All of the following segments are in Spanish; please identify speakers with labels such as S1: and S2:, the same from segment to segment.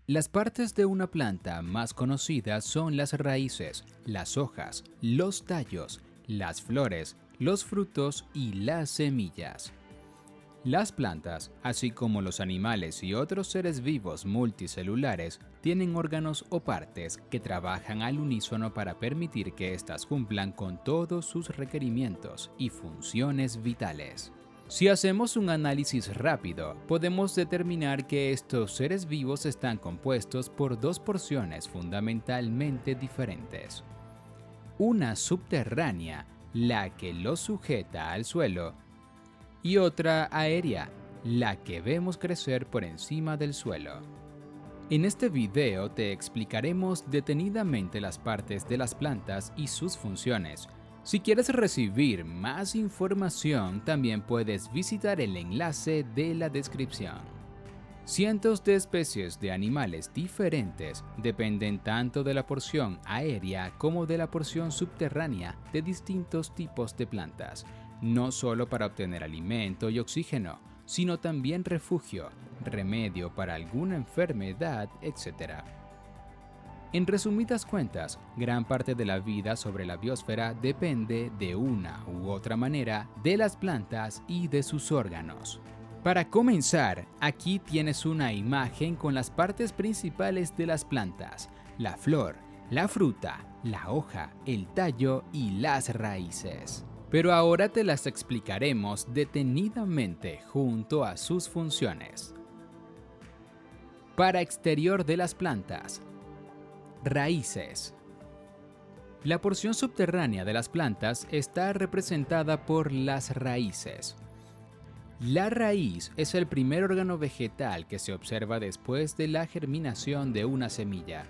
S1: Las partes de una planta más conocidas son las raíces, las hojas, los tallos, las flores, los frutos y las semillas. Las plantas, así como los animales y otros seres vivos multicelulares, tienen órganos o partes que trabajan al unísono para permitir que éstas cumplan con todos sus requerimientos y funciones vitales. Si hacemos un análisis rápido, podemos determinar que estos seres vivos están compuestos por dos porciones fundamentalmente diferentes. Una subterránea, la que los sujeta al suelo, y otra aérea, la que vemos crecer por encima del suelo. En este video te explicaremos detenidamente las partes de las plantas y sus funciones. Si quieres recibir más información, también puedes visitar el enlace de la descripción. Cientos de especies de animales diferentes dependen tanto de la porción aérea como de la porción subterránea de distintos tipos de plantas, no solo para obtener alimento y oxígeno, sino también refugio, remedio para alguna enfermedad, etc. En resumidas cuentas, gran parte de la vida sobre la biosfera depende de una u otra manera de las plantas y de sus órganos. Para comenzar, aquí tienes una imagen con las partes principales de las plantas: la flor, la fruta, la hoja, el tallo y las raíces. Pero ahora te las explicaremos detenidamente junto a sus funciones. Para exterior de las plantas. Raíces. La porción subterránea de las plantas está representada por las raíces. La raíz es el primer órgano vegetal que se observa después de la germinación de una semilla.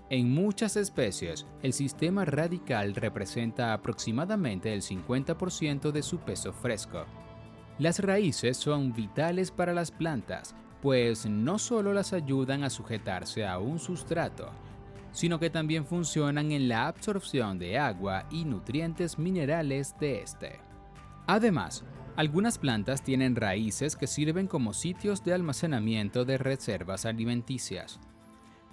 S1: En muchas especies, el sistema radical representa aproximadamente el 50% de su peso fresco. Las raíces son vitales para las plantas, pues no solo las ayudan a sujetarse a un sustrato, sino que también funcionan en la absorción de agua y nutrientes minerales de este. Además, algunas plantas tienen raíces que sirven como sitios de almacenamiento de reservas alimenticias,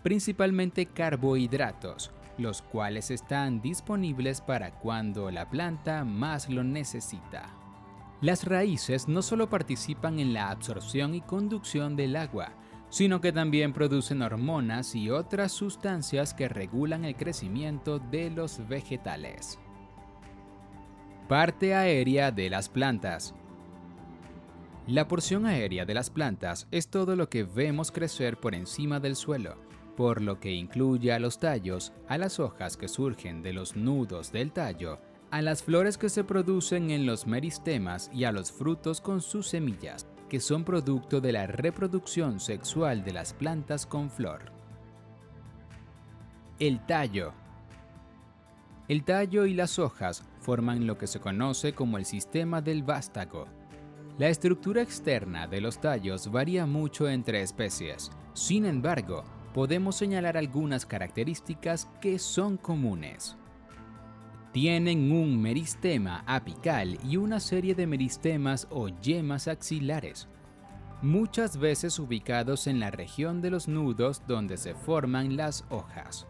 S1: principalmente carbohidratos, los cuales están disponibles para cuando la planta más lo necesita. Las raíces no solo participan en la absorción y conducción del agua, sino que también producen hormonas y otras sustancias que regulan el crecimiento de los vegetales. Parte aérea de las plantas. La porción aérea de las plantas es todo lo que vemos crecer por encima del suelo, por lo que incluye a los tallos, a las hojas que surgen de los nudos del tallo, a las flores que se producen en los meristemas y a los frutos con sus semillas, que son producto de la reproducción sexual de las plantas con flor. El tallo. El tallo y las hojas forman lo que se conoce como el sistema del vástago. La estructura externa de los tallos varía mucho entre especies. Sin embargo, podemos señalar algunas características que son comunes. Tienen un meristema apical y una serie de meristemas o yemas axilares, muchas veces ubicados en la región de los nudos donde se forman las hojas.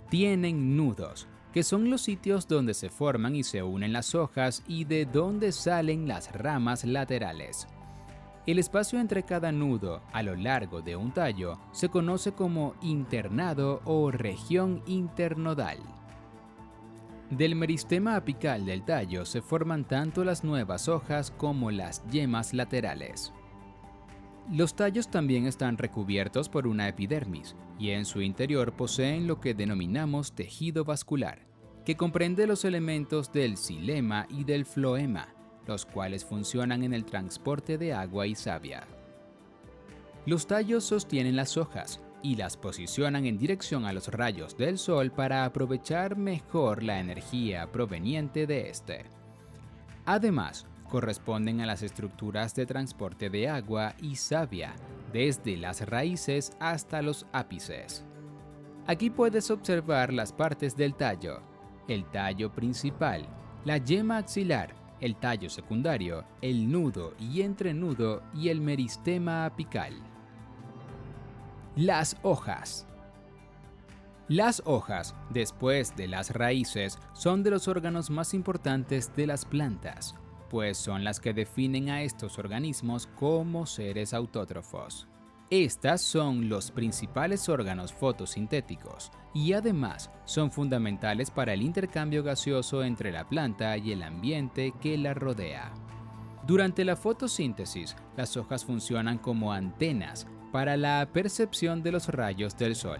S1: Tienen nudos, que son los sitios donde se forman y se unen las hojas y de donde salen las ramas laterales. El espacio entre cada nudo a lo largo de un tallo se conoce como internado o región internodal. Del meristema apical del tallo se forman tanto las nuevas hojas como las yemas laterales. Los tallos también están recubiertos por una epidermis y en su interior poseen lo que denominamos tejido vascular, que comprende los elementos del xilema y del floema, los cuales funcionan en el transporte de agua y savia. Los tallos sostienen las hojas y las posicionan en dirección a los rayos del sol para aprovechar mejor la energía proveniente de este. Además, corresponden a las estructuras de transporte de agua y savia, desde las raíces hasta los ápices. Aquí puedes observar las partes del tallo: el tallo principal, la yema axilar, el tallo secundario, el nudo y entrenudo y el meristema apical. Las hojas. Las hojas, después de las raíces, son de los órganos más importantes de las plantas, pues son las que definen a estos organismos como seres autótrofos. Estas son los principales órganos fotosintéticos y además son fundamentales para el intercambio gaseoso entre la planta y el ambiente que la rodea. Durante la fotosíntesis, las hojas funcionan como antenas para la percepción de los rayos del sol.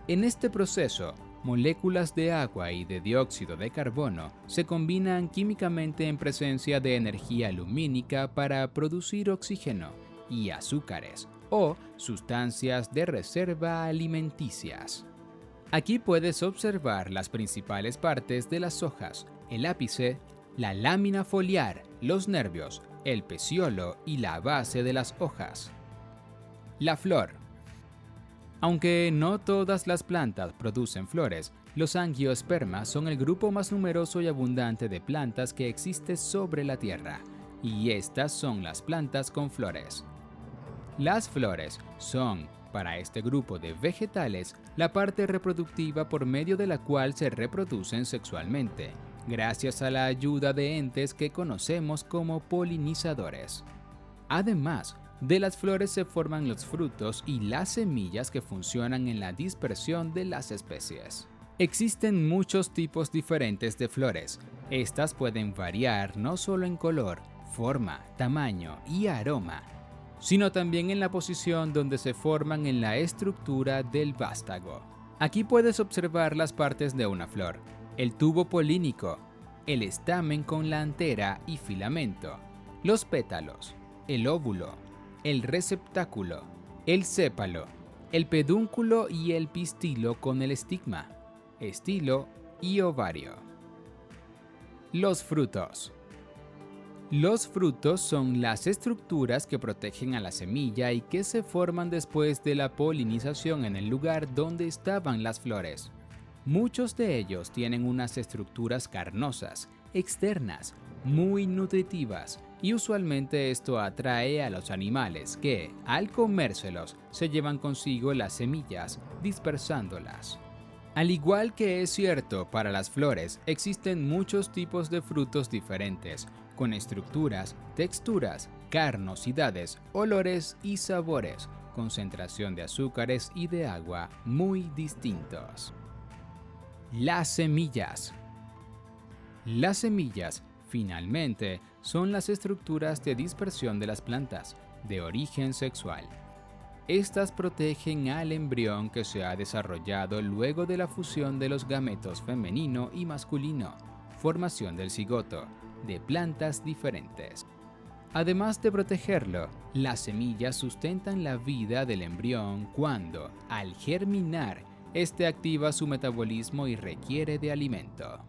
S1: En este proceso, moléculas de agua y de dióxido de carbono se combinan químicamente en presencia de energía lumínica para producir oxígeno y azúcares o sustancias de reserva alimenticias. Aquí puedes observar las principales partes de las hojas: el ápice, la lámina foliar, los nervios, el peciolo y la base de las hojas. La flor. Aunque no todas las plantas producen flores, los angiospermas son el grupo más numeroso y abundante de plantas que existe sobre la Tierra, y estas son las plantas con flores. Las flores son, para este grupo de vegetales, la parte reproductiva por medio de la cual se reproducen sexualmente, gracias a la ayuda de entes que conocemos como polinizadores. Además, de las flores se forman los frutos y las semillas que funcionan en la dispersión de las especies. Existen muchos tipos diferentes de flores. Estas pueden variar no solo en color, forma, tamaño y aroma, sino también en la posición donde se forman en la estructura del vástago. Aquí puedes observar las partes de una flor: el tubo polínico, el estamen con la antera y filamento, los pétalos, el óvulo, el receptáculo, el sépalo, el pedúnculo y el pistilo con el estigma, estilo y ovario. Los frutos. Los frutos son las estructuras que protegen a la semilla y que se forman después de la polinización en el lugar donde estaban las flores. Muchos de ellos tienen unas estructuras carnosas, externas, muy nutritivas, y usualmente esto atrae a los animales que, al comérselos, se llevan consigo las semillas, dispersándolas. Al igual que es cierto para las flores, existen muchos tipos de frutos diferentes, con estructuras, texturas, carnosidades, olores y sabores, concentración de azúcares y de agua muy distintos. Las semillas. Las semillas, finalmente, son las estructuras de dispersión de las plantas, de origen sexual. Estas protegen al embrión que se ha desarrollado luego de la fusión de los gametos femenino y masculino, formación del cigoto, de plantas diferentes. Además de protegerlo, las semillas sustentan la vida del embrión cuando, al germinar, este activa su metabolismo y requiere de alimento.